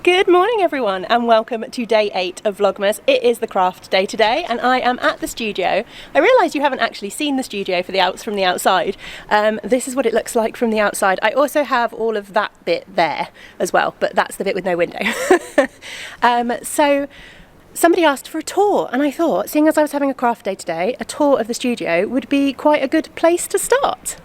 Good morning everyone and welcome to day 8 of Vlogmas. It is the craft day today and I am at the studio. I realise you haven't actually seen the studio from the outside. This is what it looks like from the outside. I also have all of that bit there as well, but that's the bit with no window. So somebody asked for a tour and I thought, seeing as I was having a craft day today, a tour of the studio would be quite a good place to start.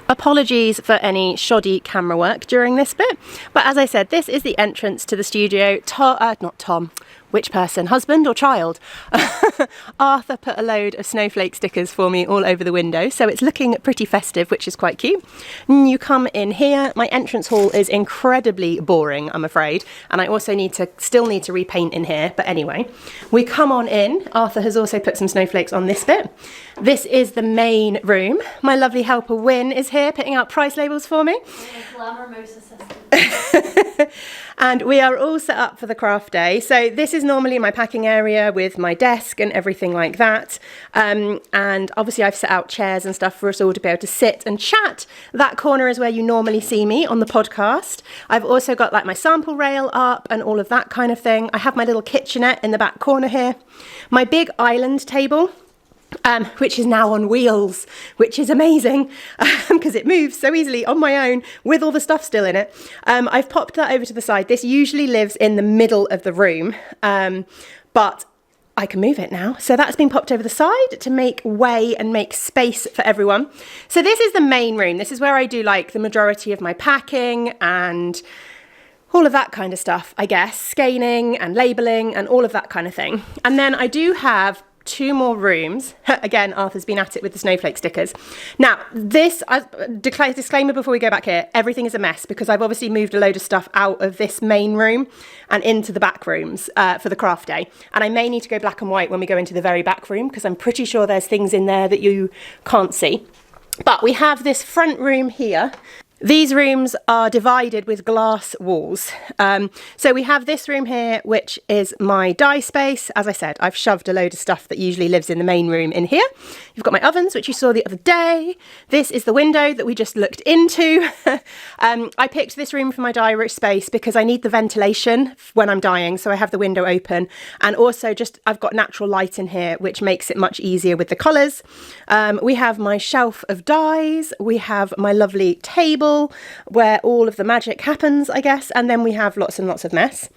Apologies for any shoddy camera work during this bit, but as I said, this is the entrance to the studio. Not Tom, which person, husband or child? Arthur put a load of snowflake stickers for me all over the window, so it's looking pretty festive, which is quite cute. You come in here. My entrance hall is incredibly boring, I'm afraid, and I also still need to repaint in here, but anyway, we come on in. Arthur has also put some snowflakes on this bit. This is the main room. My lovely helper Wynne is here putting out price labels for me. And we are all set up for the craft day. So this is normally my packing area with my desk and everything like that. And obviously I've set out chairs and stuff for us all to be able to sit and chat. That corner is where you normally see me on the podcast. I've also got like my sample rail up and all of that kind of thing. I have my little kitchenette in the back corner here. My big island table, which is now on wheels, which is amazing because it moves so easily on my own with all the stuff still in it. I've popped that over to the side. This usually lives in the middle of the room, but I can move it now. So that's been popped over the side to make way and make space for everyone. So this is the main room. This is where I do like the majority of my packing and all of that kind of stuff, I guess, scanning and labelling and all of that kind of thing. And then I do have 2 more rooms. Again, Arthur's been at it with the snowflake stickers. Now, this, disclaimer before we go back here, everything is a mess because I've obviously moved a load of stuff out of this main room and into the back rooms for the craft day. And I may need to go black and white when we go into the very back room because I'm pretty sure there's things in there that you can't see. But we have this front room here. These rooms are divided with glass walls. So we have this room here, which is my dye space. As I said, I've shoved a load of stuff that usually lives in the main room in here. You've got my ovens, which you saw the other day. This is the window that we just looked into. I picked this room for my dye space because I need the ventilation when I'm dyeing, so I have the window open. And also just, I've got natural light in here, which makes it much easier with the colours. We have my shelf of dyes. We have my lovely table where all of the magic happens, I guess, and then we have lots and lots of mess.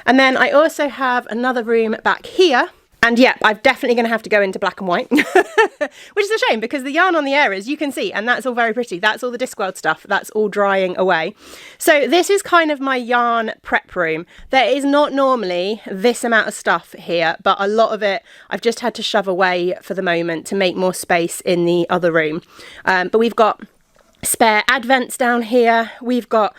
And then I also have another room back here, and yeah, I'm definitely going to have to go into black and white, which is a shame because the yarn on the areas you can see, and that's all very pretty. That's all the Discworld stuff. That's all drying away. So this is kind of my yarn prep room. There is not normally this amount of stuff here, but a lot of it I've just had to shove away for the moment to make more space in the other room. But we've got spare advents down here. We've got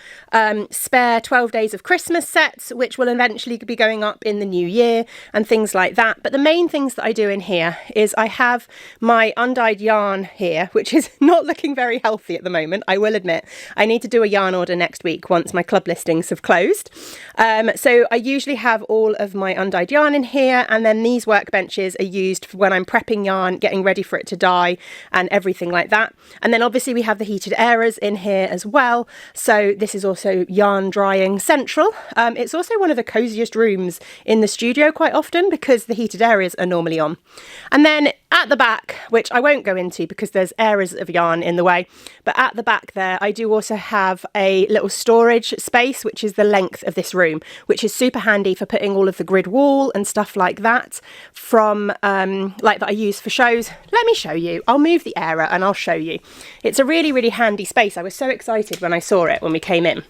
spare 12 days of Christmas sets, which will eventually be going up in the new year and things like that. But the main things that I do in here is I have my undyed yarn here, which is not looking very healthy at the moment, I will admit. I need to do a yarn order next week once my club listings have closed. So I usually have all of my undyed yarn in here, and then these workbenches are used for when I'm prepping yarn, getting ready for it to dye and everything like that. And then obviously we have the heated areas in here as well, so this is also yarn drying central. It's also one of the coziest rooms in the studio quite often because the heated areas are normally on. And then at the back, which I won't go into because there's areas of yarn in the way, but at the back there I do also have a little storage space, which is the length of this room, which is super handy for putting all of the grid wool and stuff like that from like that I use for shows. Let me show you. I'll move the area and I'll show you. It's a really handy space. I was so excited when I saw it when we came in.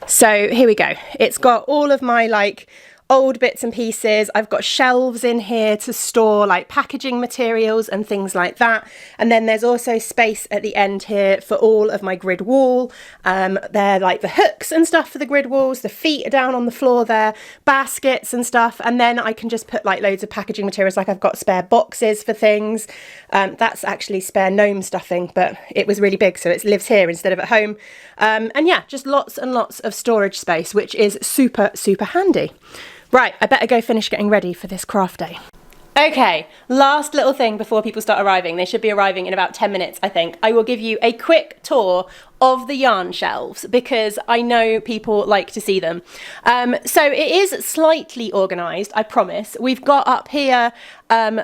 So here we go. It's got all of my like old bits and pieces. I've got shelves in here to store like packaging materials and things like that. And then there's also space at the end here for all of my grid wool. They're like the hooks and stuff for the grid walls. The feet are down on the floor there, baskets and stuff. And then I can just put like loads of packaging materials. Like I've got spare boxes for things. That's actually spare gnome stuffing, but it was really big, so it lives here instead of at home. And yeah, just lots and lots of storage space, which is super handy. Right, I better go finish getting ready for this craft day. Okay, last little thing before people start arriving. They should be arriving in about 10 minutes, I think. I will give you a quick tour of the yarn shelves because I know people like to see them. So it is slightly organised, I promise. We've got up here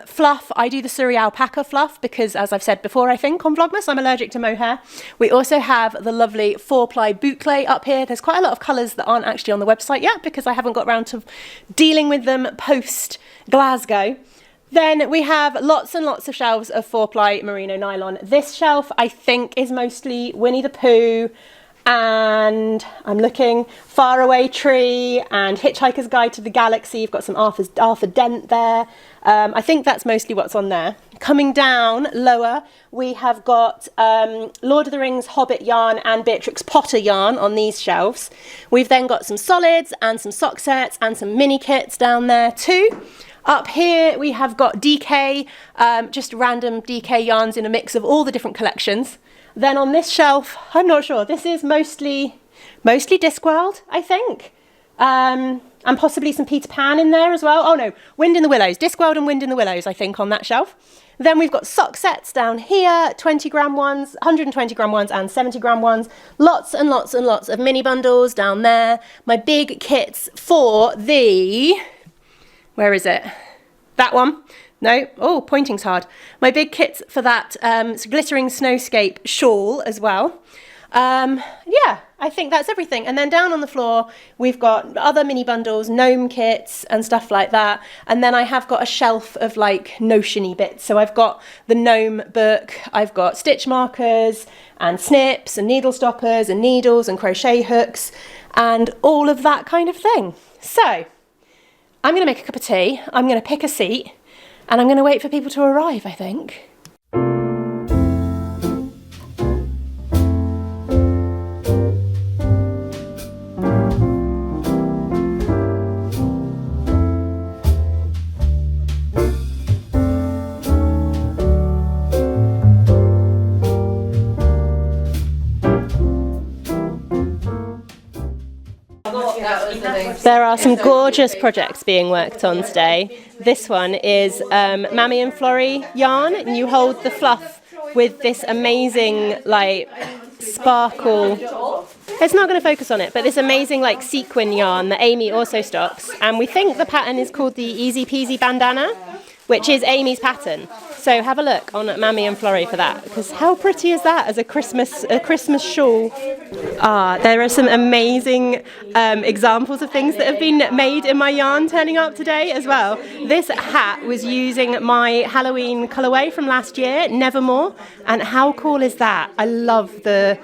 fluff. I do the Surrey alpaca fluff because, as I've said before, I think on Vlogmas, I'm allergic to mohair. We also have the lovely 4-ply boucle up here. There's quite a lot of colours that aren't actually on the website yet because I haven't got around to dealing with them post Glasgow. Then we have lots and lots of shelves of 4-ply merino nylon. This shelf, I think, is mostly Winnie the Pooh, and I'm looking Faraway Tree and Hitchhiker's Guide to the Galaxy. You've got some Arthur Dent there. I think that's mostly what's on there. Coming down lower, we have got Lord of the Rings Hobbit yarn and Beatrix Potter yarn on these shelves. We've then got some solids and some sock sets and some mini kits down there too. Up here we have got DK, just random DK yarns in a mix of all the different collections. Then on this shelf, I'm not sure, this is mostly Discworld, I think. And possibly some Peter Pan in there as well. Oh no, Wind in the Willows, Discworld and Wind in the Willows, I think, on that shelf. Then we've got sock sets down here, 20 gram ones, 120 gram ones and 70 gram ones. Lots and lots and lots of mini bundles down there. My big kits for the... Where is it? That one? No? Oh, pointing's hard. My big kits for that glittering snowscape shawl as well. Yeah, I think that's everything. And then down on the floor, we've got other mini bundles, gnome kits and stuff like that. And then I have got a shelf of like notion-y bits. So I've got the gnome book, I've got stitch markers and snips and needle stoppers and needles and crochet hooks and all of that kind of thing. So I'm going to make a cup of tea, I'm going to pick a seat, and I'm going to wait for people to arrive, I think. There are some gorgeous projects being worked on today. This one is Mammy and Florrie yarn, and you hold the fluff with this amazing like sparkle. It's not going to focus on it, but this amazing like sequin yarn that Amy also stocks, and we think the pattern is called the Easy Peasy Bandana, which is Amy's pattern. So have a look on Mammy and Florrie for that, because how pretty is that as a Christmas shawl? There are some amazing examples of things that have been made in my yarn turning up today as well. This hat was using my Halloween colourway from last year, Nevermore, and how cool is that? I love the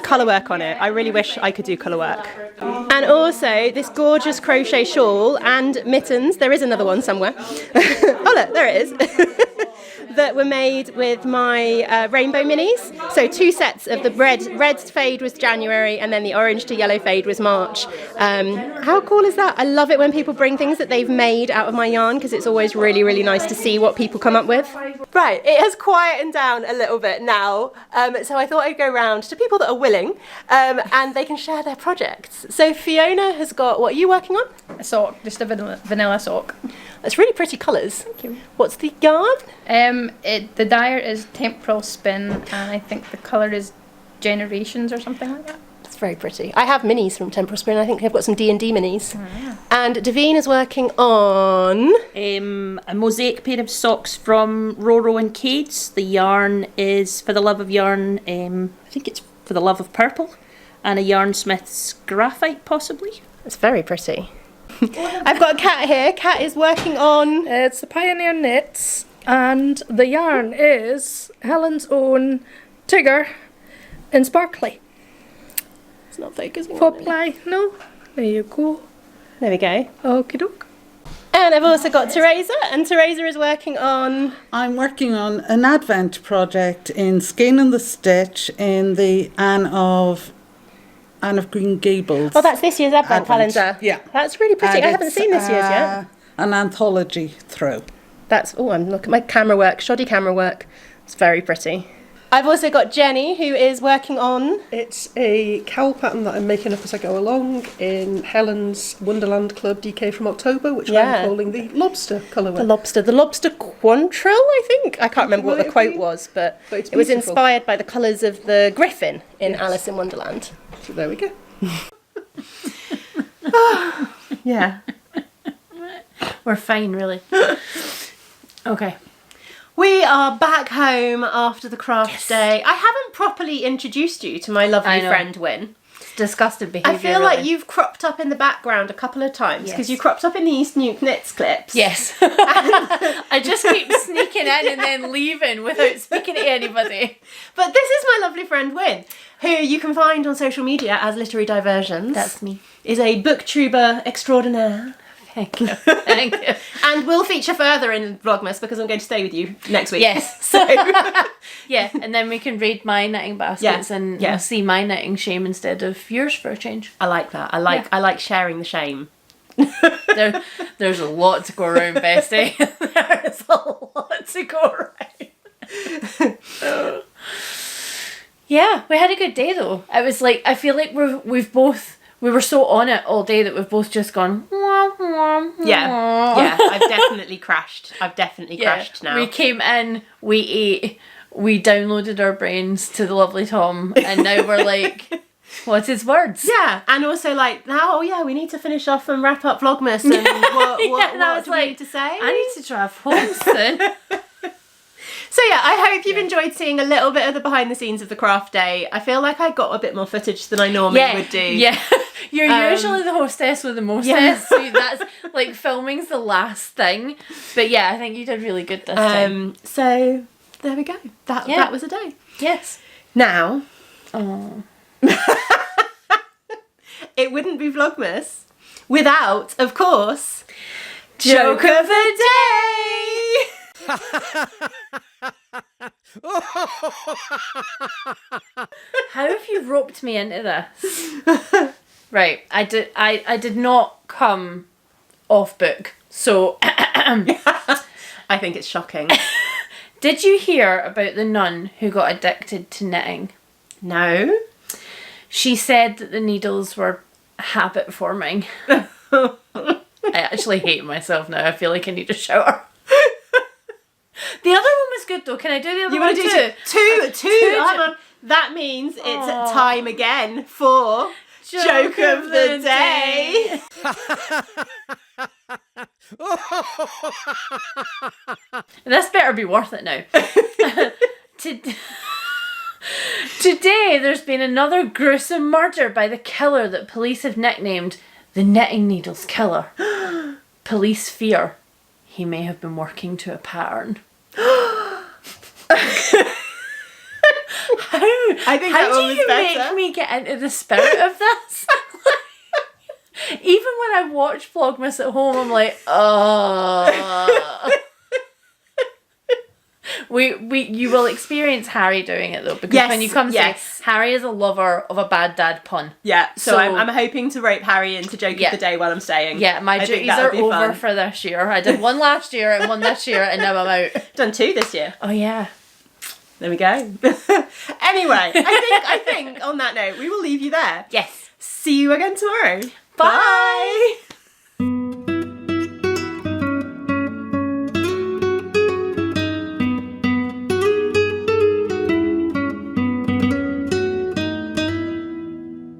colour work on it. I really wish I could do colour work. And also this gorgeous crochet shawl and mittens, there is another one somewhere. Oh look, there it is. That were made with my rainbow minis. So 2 sets of the red fade was January and then the orange to yellow fade was March. How cool is that? I love it when people bring things that they've made out of my yarn because it's always really, really nice to see what people come up with. Right, it has quietened down a little bit now, so I thought I'd go round to people that are willing and they can share their projects. So Fiona has got, what are you working on? A sock, just a vanilla sock. That's really pretty colours. Thank you. What's the yarn? The dyer is Temporal Spin, and I think the colour is Generations or something like that. It's very pretty. I have minis from Temporal Spin. I think they've got some D&D minis. And Davine is working on a mosaic pair of socks from Roro and Cades. The yarn is For the Love of Yarn. I think it's For the Love of Purple, and a Yarnsmith's Graphite, possibly. It's very pretty. I've got Kat here. Kat is working on... It's the Pioneer Knits, and the yarn is Helen's Own Tigger in Sparkly. It's not focusing. 4-ply. No. There you go. There we go. Okie doke. And I've also got Teresa, and Teresa is working on... I'm working on an Advent project in Skein and the Stitch in the Anne of Green Gables. Oh, that's this year's Advent calendar. Yeah. That's really pretty. And I haven't seen this year's yet. An anthology through. That's, oh, I'm looking at my camera work, shoddy camera work. It's very pretty. I've also got Jenny, who is working on... It's a cowl pattern that I'm making up as I go along in Helen's Wonderland Club DK from October, which I'm calling the lobster colourway. The lobster quantrill, I think. I can't remember what the quote was, but it's it was beautiful. inspired by the colours of the griffin in Alice in Wonderland. So there we go. Yeah. We're fine, really. Okay. We are back home after the craft day. I haven't properly introduced you to my lovely friend Wyn. It's disgusting behaviour. I feel like you've cropped up in the background a couple of times because you cropped up in the East Nuke Knits clips. Yes. I just keep sneaking in and then leaving without speaking to anybody. But this is my lovely friend Wyn, who you can find on social media as Literary Diversions. That's me. Is a booktuber extraordinaire. Thank you. Thank you. And will feature further in Vlogmas because I'm going to stay with you next week. Yes. So Yeah, and then we can read my knitting baskets and you'll see my knitting shame instead of yours for a change. I like that. I like sharing the shame. There's a lot to go around, bestie. There's a lot to go around. Yeah, we had a good day though. It was like, I feel like we were so on it all day that we've both just gone, wah, wah, wah. Yeah, I've definitely crashed. I've definitely crashed now. We came in, we ate, we downloaded our brains to the lovely Tom, and now we're like, what's his words? Yeah, and also like, now, we need to finish off and wrap up Vlogmas and what do we need to say? I need to drive home soon. So yeah, I hope you've enjoyed seeing a little bit of the behind the scenes of the craft day. I feel like I got a bit more footage than I normally would do. Yeah, you're usually the hostess with the mostess, so that's like filming's the last thing. But yeah, I think you did really good this time. So there we go. That was a day. Yes. Now, Oh. it wouldn't be Vlogmas without, of course, Joke of the Day! How have you roped me into this? Right, I did not come off book. So I think it's shocking. did you hear about the nun who got addicted to knitting? No? She said that the needles were habit forming. I actually hate myself now. I feel like I need a shower. The other one was good though. Can I do the other You one want to too? do two? Hang on. That means it's time again for Joke of the Day. This better be worth it now. Today there's been another gruesome murder by the killer that police have nicknamed the Knitting Needles Killer. Police fear he may have been working to a pattern. I think that one was How do you better. make me get into the spirit of this? Even when I watch Vlogmas at home, I'm like, oh. You will experience Harry doing it though, because when you come to Harry is a lover of a bad dad pun. Yeah, so I'm hoping to rope Harry into Joke of the Day while I'm staying. Yeah, my duties are over for this year. I did one last year and one this year, and now I'm out. Done two this year. Oh yeah. There we go. Anyway, I think on that note, we will leave you there. Yes. See you again tomorrow. Bye.